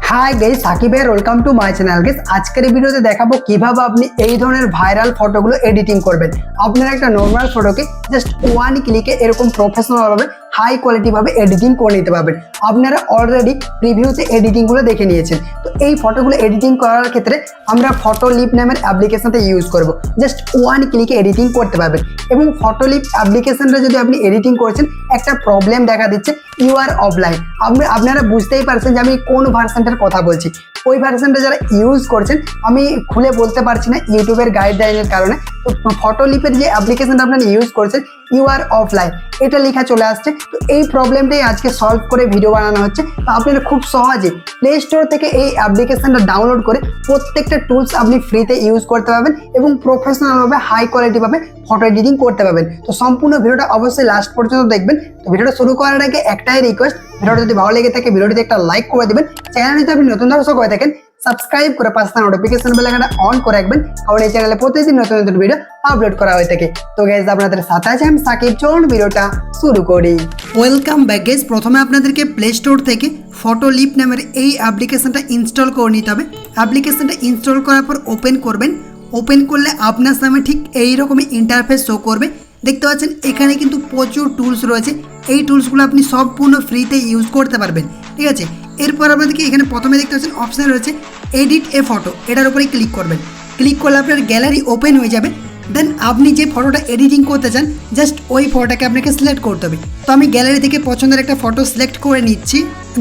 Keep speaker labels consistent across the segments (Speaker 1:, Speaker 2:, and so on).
Speaker 1: Hi guys Sakib here welcome to my channel guys আজকের ভিডিওতে দেখাবো কিভাবে আপনি এই ধরনের ভাইরাল ফটোগুলো এডিটিং করবেন। আপনারা একটা নরমাল ফটোকে জাস্ট ওয়ান ক্লিকে এরকম প্রফেশনাল ভাবে হাই কোয়ালিটি ভাবে এডিটিং করে নিতে পারবেন। আপনারা অলরেডি প্রিভিউতে এডিটিং গুলো দেখে নিয়েছেন। তো এই ফটোগুলো এডিটিং করার ক্ষেত্রে আমরা ফটোলিপ নামের অ্যাপ্লিকেশনটা ইউজ করব। জাস্ট ওয়ান ক্লিকে এডিটিং করতে পারবেন এবং ফটোলিপ অ্যাপ্লিকেশনটা যদি আপনি এডিটিং করছেন একটা প্রবলেম দেখা দিচ্ছে ইউ আর অফলাইন। আপনারা বুঝতেই পারছেন যে আমি কোন ভার্সনটার কথা বলছি। ওই ভার্সনটা যারা ইউজ করছেন আমি খুলে বলতে পারছি না ইউটিউবের গাইডলাইনের কারণে। তো ফটোলিপের যে অ্যাপ্লিকেশনটা আপনারা ইউজ করছেন ইউ আর অফলাইন এটা লেখা চলে আসছে। তো এই প্রবলেমটাই আজকে সলভ করে ভিডিও বানানো হচ্ছে। তো আপনারা খুব সহজে প্লে স্টোর থেকে এই অ্যাপ্লিকেশনটা ডাউনলোড করে প্রত্যেকটা টুলস আপনি ফ্রিতে ইউজ করতে পারবেন এবং প্রফেশনালভাবে হাই কোয়ালিটিভাবে ফটো এডিটিং করতে পারবেন। তো সম্পূর্ণ ভিডিওটা অবশ্যই লাস্ট পর্যন্ত দেখবেন। তো ভিডিওটা শুরু করার আগে একটাই রিকোয়েস্ট, ভিডিওটা যদি ভালো লেগে থাকে ভিডিওটিতে একটা লাইক করে দেবেন। চ্যানেলে যদি আপনি নতুন দর্শক হয়ে থাকেন সাবস্ক্রাইব করে পাশে থাকা নোটিফিকেশন বেল আইকনটা অন করে রাখবেন, কারণ এই চ্যানেলে প্রতিদিন নতুন নতুন ভিডিও আপলোড করা হয়ে থাকে। তো গাইস আপনাদের সাথে আছে আমি সাকিব, চলুন ভিডিওটা শুরু করি। Welcome back guys. প্রথমে আপনাদেরকে প্লে স্টোর থেকে ফটোলিপ নামের এই অ্যাপ্লিকেশনটা ইনস্টল করে নিতে হবে। অ্যাপ্লিকেশনটা ইনস্টল করার পর ওপেন করবেন। ওপেন করলে আপনার সামনে ঠিক এইরকমই ইন্টারফেস শো করবে। দেখতে পাচ্ছেন এখানে কিন্তু প্রচুর টুলস রয়েছে। এই টুলসগুলো আপনি সম্পূর্ণ ফ্রিতে ইউজ করতে পারবেন, ঠিক আছে। এরপর আপনাদেরকে এখানে প্রথমে দেখতে পাচ্ছেন অপশান রয়েছে এডিট এ ফটো, এটার উপরে ক্লিক করবেন। ক্লিক করলে আপনার গ্যালারি ওপেন হয়ে যাবে। দেন আপনি যে ফটোটা এডিটিং করতে চান জাস্ট ওই ফটোটাকে আপনাকে সিলেক্ট করতে হবে। তো আমি গ্যালারি থেকে পছন্দের একটা ফটো সিলেক্ট করে নিচ্ছি।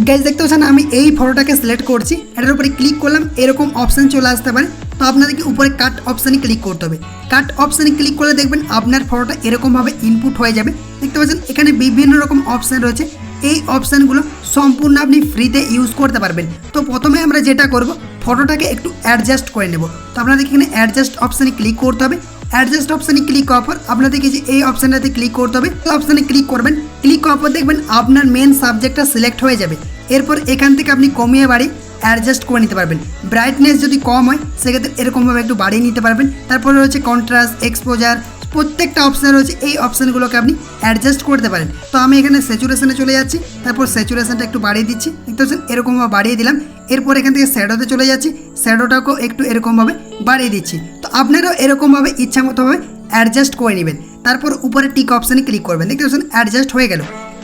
Speaker 1: গাইস দেখতে পাচ্ছেন আমি এই ফটোটাকে সিলেক্ট করছি, এটার উপরে ক্লিক করলাম, এরকম অপশান চলে আসতে পারে। তো আপনাদেরকে উপরে কাট অপশানে ক্লিক করতে হবে। কাট অপশানে ক্লিক করলে দেখবেন আপনার ফটোটা এরকমভাবে ইনপুট হয়ে যাবে। দেখতে পাচ্ছেন এখানে বিভিন্ন রকম অপশান রয়েছে। এই অপশানগুলো সম্পূর্ণ আপনি ফ্রিতে ইউজ করতে পারবেন। তো প্রথমে আমরা যেটা করব ফটোটাকে একটু অ্যাডজাস্ট করে নেব। তো আপনাদেরকে এখানে অ্যাডজাস্ট অপশানে ক্লিক করতে হবে। অ্যাডজাস্ট অপশানে ক্লিক করার পর আপনাদেরকে যে এই অপশানটাতে ক্লিক করতে হবে, অপশানে ক্লিক করবেন। ক্লিক করার পর দেখবেন আপনার মেন সাবজেক্টটা সিলেক্ট হয়ে যাবে। এরপর এখান থেকে আপনি কমিয়ে বাড়িয়ে অ্যাডজাস্ট করে নিতে পারবেন। ব্রাইটনেস যদি কম হয় সেক্ষেত্রে এরকমভাবে একটু বাড়িয়ে নিতে পারবেন। তারপরে রয়েছে কন্ট্রাস্ট, এক্সপোজার, প্রত্যেকটা অপশান রয়েছে। এই অপশানগুলোকে আপনি অ্যাডজাস্ট করতে পারেন। তো আমি এখানে স্যাচুরেশনে চলে যাচ্ছি, তারপর স্যাচুরেশনটা একটু বাড়িয়ে দিচ্ছি। দেখতে পাচ্ছেন এরকমভাবে বাড়িয়ে দিলাম। এরপর এখান থেকে শ্যাডোতে চলে যাচ্ছি, শ্যাডোটাকেও একটু এরকমভাবে বাড়িয়ে দিচ্ছি। তো আপনারাও এরকমভাবে ইচ্ছা মতোভাবে অ্যাডজাস্ট করে নেবেন। তারপর উপরে টিক অপশানে ক্লিক করবেন। দেখতে পাচ্ছেন অ্যাডজাস্ট হয়ে গেল।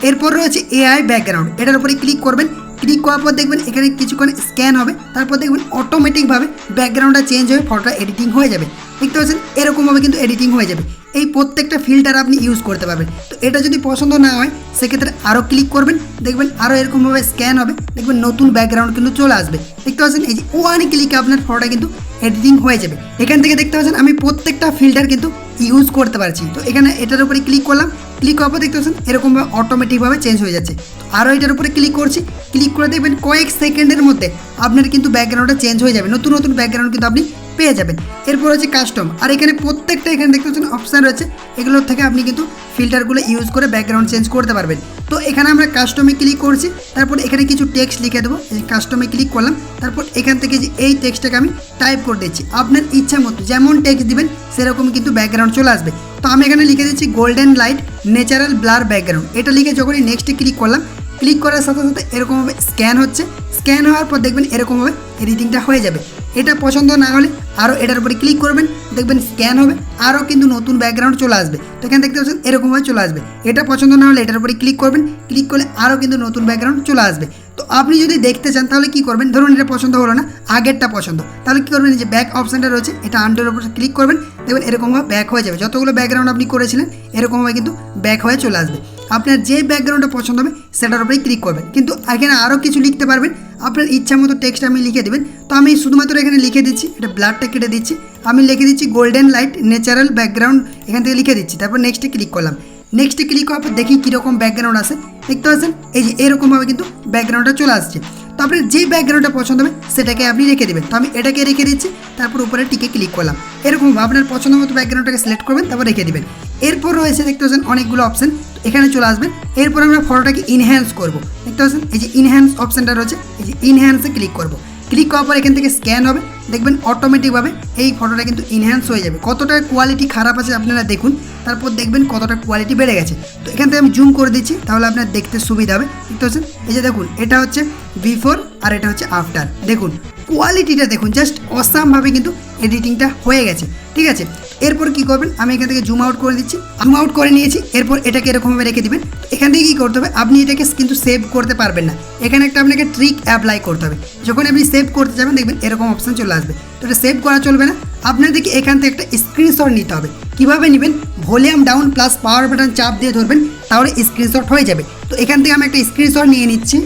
Speaker 1: এরপর রয়েছে এআই ব্যাকগ্রাউন্ড, এটার উপরে ক্লিক করবেন। ক্লিক করার পর দেখবেন এখানে কিছুক্ষণ স্ক্যান হবে, তারপর দেখবেন অটোমেটিকভাবে ব্যাকগ্রাউন্ডটা চেঞ্জ হয়ে ফটোটা এডিটিং হয়ে যাবে। দেখতে পাচ্ছেন এরকমভাবে কিন্তু এডিটিং হয়ে যাবে। এই প্রত্যেকটা ফিল্টার আপনি ইউজ করতে পারবেন। তো এটা যদি পছন্দ না হয় সেক্ষেত্রে আরও ক্লিক করবেন, দেখবেন আরও এরকমভাবে স্ক্যান হবে, দেখবেন নতুন ব্যাকগ্রাউন্ড কিন্তু চলে আসবে। দেখতে পাচ্ছেন এই যে ওয়ান ক্লিকে আপনার ফটোটা কিন্তু এডিটিং হয়ে যাবে। এখান থেকে দেখতে পাচ্ছেন আমি প্রত্যেকটা ফিল্টার কিন্তু ইউজ করতে পারছি। তো এখানে এটার উপরে ক্লিক করলাম, ক্লিক করার পর দেখতে পাচ্ছেন এরকমভাবে অটোমেটিকভাবে চেঞ্জ হয়ে যাচ্ছে। আরও এটার উপরে ক্লিক করছি, ক্লিক করে দেখবেন কয়েক সেকেন্ডের মধ্যে আপনার কিন্তু ব্যাকগ্রাউন্ডটা চেঞ্জ হয়ে যাবে, নতুন নতুন ব্যাকগ্রাউন্ড কিন্তু আপনি পেয়ে যাবেন। এরপর হচ্ছে কাস্টম, আর এখানে প্রত্যেকটা এখানে দেখতে পাচ্ছেন অপশান রয়েছে। এগুলোর থেকে আপনি কিন্তু ফিল্টারগুলো ইউজ করে ব্যাকগ্রাউন্ড চেঞ্জ করতে পারবেন। তো এখানে আমরা কাস্টমে ক্লিক করছি, তারপর এখানে কিছু টেক্সট লিখে দেবো। কাস্টমে ক্লিক করলাম, তারপর এখান থেকে যে এই টেক্সটটাকে আমি টাইপ করে দিচ্ছি। আপনার ইচ্ছা মতো যেমন টেক্সট দিবেন সেরকম কিন্তু ব্যাকগ্রাউন্ড চলে আসবে। তো আমি এখানে লিখে দিচ্ছি golden light natural blur background. এটা লিখে যখনই নেক্সটে ক্লিক করলাম, ক্লিক করার সাথে সাথে এরকমভাবে স্ক্যান হচ্ছে। স্ক্যান হওয়ার পর দেখবেন এরকমভাবে এডিটিংটা হয়ে যাবে। এটা পছন্দ না হলে আরও এটার উপরে ক্লিক করবেন, দেখবেন স্ক্যান হবে, আরও কিন্তু নতুন ব্যাকগ্রাউন্ড চলে আসবে। তো এখানে দেখতে পাচ্ছেন এরকমভাবে চলে আসবে। এটা পছন্দ না হলে এটার উপরে ক্লিক করবেন, ক্লিক করলে আরও কিন্তু নতুন ব্যাকগ্রাউন্ড চলে আসবে। তো আপনি যদি দেখতে চান তাহলে কি করবেন, ধরুন এটা পছন্দ হলো না, আগেরটা পছন্দ, তাহলে কী করবেন, যে ব্যাক অপশানটা রয়েছে এটা আন্ডার উপরে ক্লিক করবেন, দেখবেন এরকমভাবে ব্যাক হয়ে যাবে। যতগুলো ব্যাকগ্রাউন্ড আপনি করেছিলেন এরকমভাবে কিন্তু ব্যাক হয়ে চলে আসবে। আপনার যে ব্যাকগ্রাউন্ডটা পছন্দ হবে সেটার উপরেই ক্লিক করবেন। কিন্তু এখানে আরও কিছু লিখতে পারবেন, আপনার ইচ্ছা মতো টেক্সট আমি লিখে দেবেন। তো আমি শুধুমাত্র এখানে লিখে দিচ্ছি, এটা ব্লারটা কেটে দিচ্ছি, আমি লিখে দিচ্ছি গোল্ডেন লাইট ন্যাচারাল ব্যাকগ্রাউন্ড, এখান থেকে লিখে দিচ্ছি। তারপর নেক্সটে ক্লিক করলাম। নেক্সটে ক্লিক করার পর দেখি কীরকম ব্যাকগ্রাউন্ড আসে। দেখতে পাচ্ছেন এই যে এরকমভাবে কিন্তু ব্যাকগ্রাউন্ডটা চলে আসছে। তো আপনার যে ব্যাকগ্রাউন্ডটা পছন্দ হবে সেটাকে আপনি রেখে দেবেন। তো আমি এটাকে রেখে দিচ্ছি, তারপর উপরে টিকে ক্লিক করলাম। এরকম আপনার পছন্দ মতো ব্যাকগ্রাউন্ডটাকে সিলেক্ট করবেন, তারপর রেখে দেবেন। এরপর রয়েছে দেখতে পাচ্ছেন অনেকগুলো অপশান, এখানে চলে আসবেন। এরপর আমরা ফটোটাকে ইনহ্যান্স করব। দেখতে পাচ্ছেন এই যে ইনহ্যান্স অপশানটা রয়েছে, এই যে ইনহ্যান্সে ক্লিক করব। ক্লিক করার পর এখান থেকে স্ক্যান হবে, দেখবেন অটোমেটিকভাবে এই ফটোটা কিন্তু ইনহ্যান্স হয়ে যাবে। কতটা কোয়ালিটি খারাপ আছে আপনারা দেখুন। তারপর দেখবেন কতটা কোয়ালিটি বেড়ে গেছে। তো এখান থেকে আমি জুম করে দিচ্ছি, তাহলে আপনার দেখতে সুবিধা হবে। দেখতে পাচ্ছেন এই যে দেখুন, এটা হচ্ছে বিফোর আর এটা হচ্ছে আফটার। দেখুন কোয়ালিটিটা দেখুন, জাস্ট অসামভাবে কিন্তু এডিটিংটা হয়ে গেছে। ঠিক আছে, এরপর কি করবেন, আমি এখান থেকে জুম আউট করে দিচ্ছি, জুম আউট করে নিয়েছি। এরপর এটাকে এরকমভাবে রেখে দিবেন। এখান থেকে কী করতে হবে, আপনি এটাকে কিন্তু সেভ করতে পারবেন না, এখানে একটা আপনাকে ট্রিক অ্যাপ্লাই করতে হবে। যখন আপনি সেভ করতে যাবেন দেখবেন এরকম অপশান চলে আসবে। তো এটা সেভ করা চলবে না, আপনাদেরকে এখান থেকে একটা স্ক্রিনশট নিতে হবে। কীভাবে নেবেন, volume down plus power button চাপ দিয়ে ধরবেন, তাহলে স্ক্রিনশট হয়ে যাবে। তো এখান থেকে আমি একটা স্ক্রিনশট নিয়ে নিচ্ছি।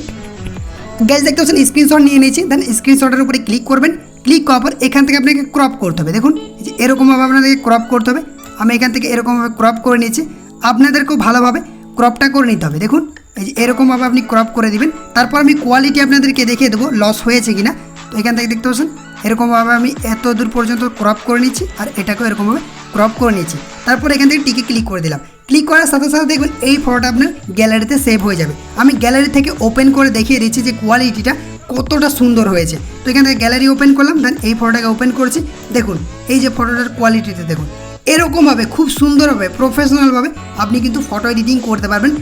Speaker 1: গাইজ দেখতে পাচ্ছেন স্ক্রিনশট নিয়ে নিয়েছি। দেন স্ক্রিনশটের উপরে ক্লিক করবেন, ক্লিক করার পর এখান থেকে আপনাকে ক্রপ করতে হবে। দেখুন যে এরকমভাবে আপনাদেরকে ক্রপ করতে হবে। আমি এখান থেকে এরকমভাবে ক্রপ করে নিয়েছি, আপনাদেরকেও ভালোভাবে ক্রপটা করে নিতে হবে। দেখুন এই যে এরকমভাবে আপনি ক্রপ করে দিবেন। তারপর আমি কোয়ালিটি আপনাদেরকে দেখিয়ে দেবো লস হয়েছে কিনা। তো এখান থেকে দেখতে পাচ্ছেন এরকমভাবে আমি এত দূর পর্যন্ত ক্রপ করে নিচ্ছি, আর এটাকেও এরকমভাবে ক্রপ করে নিচ্ছি। তারপর এখান থেকে টিকে ক্লিক করে দিলাম। ক্লিক করার সাথে সাথে দেখবেন এই ফটোটা আপনার গ্যালারিতে সেভ হয়ে যাবে। আমি গ্যালারি থেকে ওপেন করে দেখিয়ে দিচ্ছি যে কোয়ালিটিটা কতটা সুন্দর হয়েছে। তো এখান থেকে গ্যালারি ওপেন করলাম, দেন এই ফটোটাকে ওপেন করছি। দেখুন এই যে ফটোটার কোয়ালিটিতে দেখুন, এরকমভাবে খুব সুন্দরভাবে প্রফেশনালভাবে আপনি কিন্তু ফটো এডিটিং করতে পারবেন।